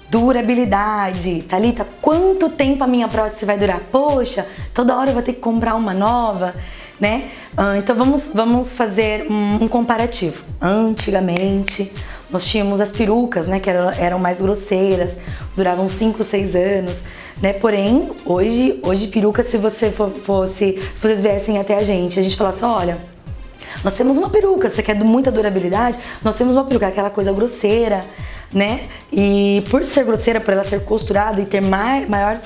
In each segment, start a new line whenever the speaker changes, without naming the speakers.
Durabilidade. Thalita, quanto tempo a minha prótese vai durar? Poxa, toda hora eu vou ter que comprar uma nova, né? Então vamos fazer um comparativo. Antigamente nós tínhamos as perucas, né, que eram mais grosseiras, duravam 5, 6 anos, né? Porém, hoje peruca, se vocês viessem até a gente falasse, olha, nós temos uma peruca, você quer muita durabilidade? Nós temos uma peruca, aquela coisa grosseira, né? E por ser grosseira, por ela ser costurada e ter maior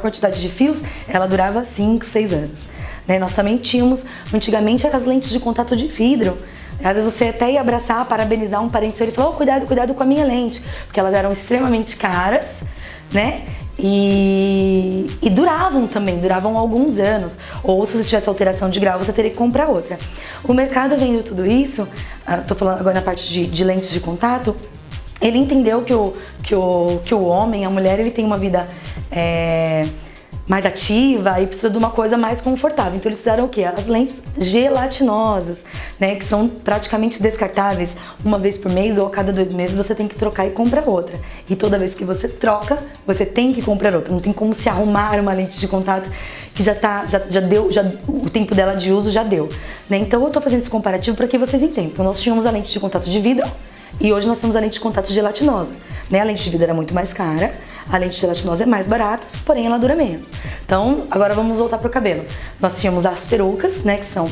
quantidade de fios, ela durava 5, 6 anos. Né? Nós também tínhamos, antigamente, as lentes de contato de vidro. Às vezes você até ia abraçar, parabenizar um parente seu e falar, oh, cuidado com a minha lente, porque elas eram extremamente caras, né? E duravam alguns anos. Ou se você tivesse alteração de grau, você teria que comprar outra. O mercado vendo tudo isso, tô falando agora na parte de lentes de contato, ele entendeu que o homem, a mulher, ele tem uma vida mais ativa e precisa de uma coisa mais confortável. Então eles fizeram o quê? As lentes gelatinosas, né, que são praticamente descartáveis. Uma vez por mês ou a cada 2 meses você tem que trocar e comprar outra. E toda vez que você troca, você tem que comprar outra. Não tem como se arrumar uma lente de contato que já deu, o tempo dela de uso já deu. Né? Então eu tô fazendo esse comparativo para que vocês entendam. Então nós tínhamos a lente de contato de vidro e hoje nós temos a lente de contato gelatinosa. Né? A lente de vidro era muito mais cara, a lente gelatinosa é mais barata, porém ela dura menos. Então, agora vamos voltar pro cabelo. Nós tínhamos as perucas, né, que são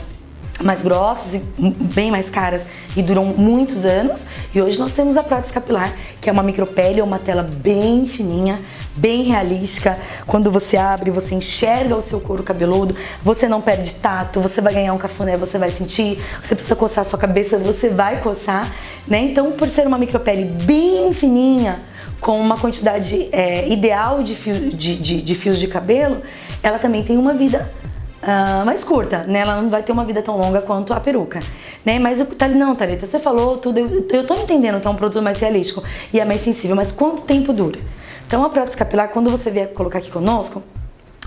mais grossas e bem mais caras e duram muitos anos. E hoje nós temos a prótese capilar, que é uma micropele, é uma tela bem fininha, bem realística. Quando você abre, você enxerga o seu couro cabeludo, você não perde tato, você vai ganhar um cafuné, você vai sentir, você precisa coçar a sua cabeça, você vai coçar, né? Então, por ser uma micropele bem fininha, com uma quantidade ideal de fios de cabelo, ela também tem uma vida mais curta, né? Ela não vai ter uma vida tão longa quanto a peruca, né? Mas não, Thalita, você falou tudo, eu tô entendendo que é um produto mais realístico e é mais sensível, mas quanto tempo dura? Então a prótese capilar, quando você vier colocar aqui conosco,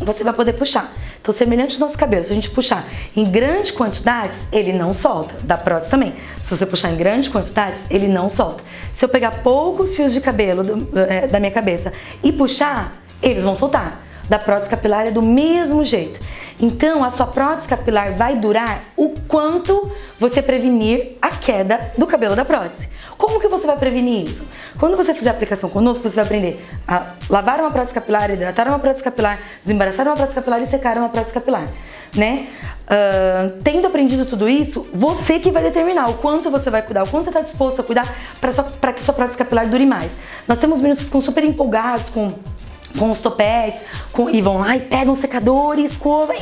você vai poder puxar. Então, semelhante ao nosso cabelo, se a gente puxar em grandes quantidades, ele não solta. Da prótese também. Se você puxar em grandes quantidades, ele não solta. Se eu pegar poucos fios de cabelo da minha cabeça e puxar, eles vão soltar. Da prótese capilar é do mesmo jeito. Então, a sua prótese capilar vai durar o quanto você prevenir a queda do cabelo da prótese. Como que você vai prevenir isso? Quando você fizer a aplicação conosco, você vai aprender a lavar uma prótese capilar, hidratar uma prótese capilar, desembaraçar uma prótese capilar e secar uma prótese capilar, né? Tendo aprendido tudo isso, você que vai determinar o quanto você vai cuidar, o quanto você está disposto a cuidar para que sua prótese capilar dure mais. Nós temos meninos que ficam super empolgados com os topetes, e vão lá e pegam um secador e escova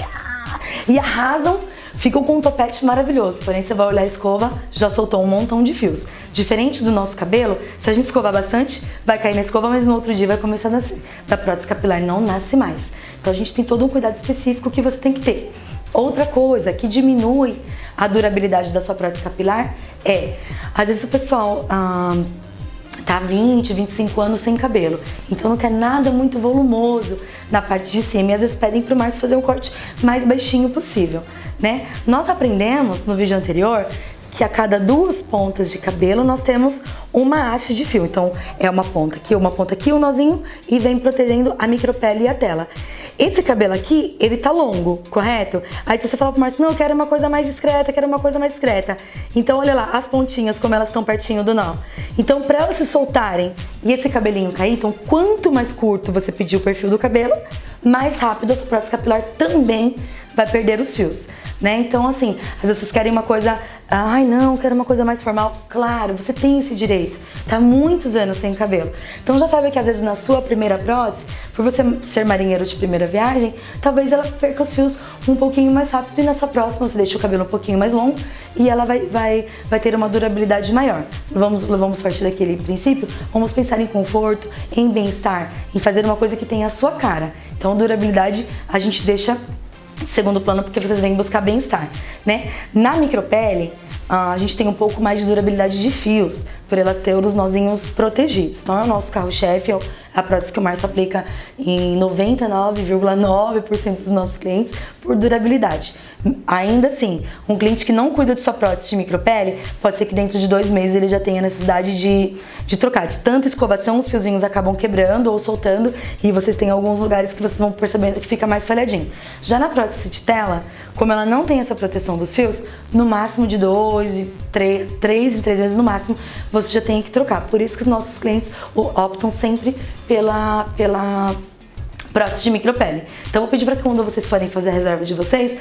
e arrasam, ficam com um topete maravilhoso. Porém, você vai olhar a escova, já soltou um montão de fios. Diferente do nosso cabelo, se a gente escovar bastante, vai cair na escova, mas no outro dia vai começar a nascer. Da prótese capilar não nasce mais. Então a gente tem todo um cuidado específico que você tem que ter. Outra coisa que diminui a durabilidade da sua prótese capilar às vezes o pessoal tá 20, 25 anos sem cabelo, então não quer nada muito volumoso na parte de cima e às vezes pedem pro Márcio fazer um corte mais baixinho possível, né? Nós aprendemos no vídeo anterior que a cada 2 pontas de cabelo nós temos uma haste de fio. Então é uma ponta aqui, um nozinho e vem protegendo a micropele e a tela. Esse cabelo aqui, ele tá longo, correto? Aí se você falar pro Márcio, não, eu quero uma coisa mais discreta, então olha lá, as pontinhas como elas estão pertinho do nó. Então pra elas se soltarem e esse cabelinho cair, então quanto mais curto você pedir o perfil do cabelo, mais rápido a sua prótese capilar também vai perder os fios, né? Então assim, às vezes vocês querem uma coisa, ai não, eu quero uma coisa mais formal. Claro, você tem esse direito, tá muitos anos sem cabelo. Então já sabe que às vezes na sua primeira prótese, por você ser marinheiro de primeira viagem, talvez ela perca os fios um pouquinho mais rápido e na sua próxima você deixa o cabelo um pouquinho mais longo e ela vai ter uma durabilidade maior. Vamos partir daquele princípio, vamos pensar em conforto, em bem-estar, em fazer uma coisa que tenha a sua cara. Então durabilidade a gente deixa segundo plano porque vocês vêm buscar bem-estar, né? Na micropele, a gente tem um pouco mais de durabilidade de fios, por ela ter os nozinhos protegidos. Então é o nosso carro-chefe, a prótese que o Márcio aplica em 99,9% dos nossos clientes por durabilidade. Ainda assim, um cliente que não cuida de sua prótese de micropele, pode ser que dentro de 2 meses ele já tenha necessidade de trocar. De tanta escovação, os fiozinhos acabam quebrando ou soltando e vocês têm alguns lugares que vocês vão percebendo que fica mais falhadinho. Já na prótese de tela, como ela não tem essa proteção dos fios, no máximo de 2, de 3 em 3 meses no máximo, você já tem que trocar. Por isso que os nossos clientes optam sempre pela prótese de micropele. Então vou pedir para que quando vocês forem fazer a reserva de vocês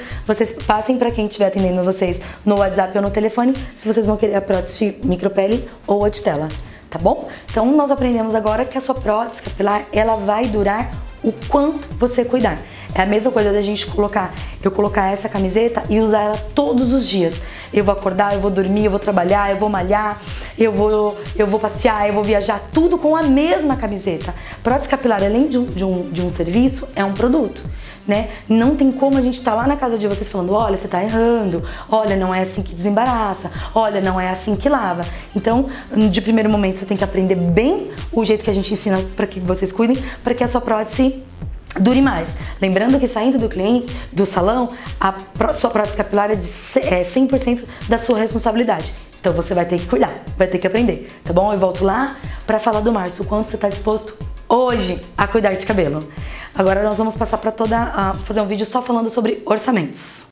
passem para quem estiver atendendo vocês no WhatsApp ou no telefone, se vocês vão querer a prótese de micropele ou a de tela, tá bom? Então nós aprendemos agora que a sua prótese capilar, ela vai durar o quanto você cuidar. É a mesma coisa da gente eu colocar essa camiseta e usar ela todos os dias. Eu vou acordar, eu vou dormir, eu vou trabalhar, eu vou malhar, eu vou passear, eu vou viajar, tudo com a mesma camiseta. Prótese capilar, além de um serviço, é um produto, né? Não tem como a gente estar lá na casa de vocês falando, olha, você tá errando, olha, não é assim que desembaraça, olha, não é assim que lava. Então, de primeiro momento, você tem que aprender bem o jeito que a gente ensina para que vocês cuidem, para que a sua prótese dure mais. Lembrando que saindo do salão, a sua prótese capilar é 100% da sua responsabilidade. Então você vai ter que cuidar, vai ter que aprender, tá bom? Eu volto lá para falar do Márcio, o quanto você está disposto hoje a cuidar de cabelo. Agora nós vamos passar para fazer um vídeo só falando sobre orçamentos.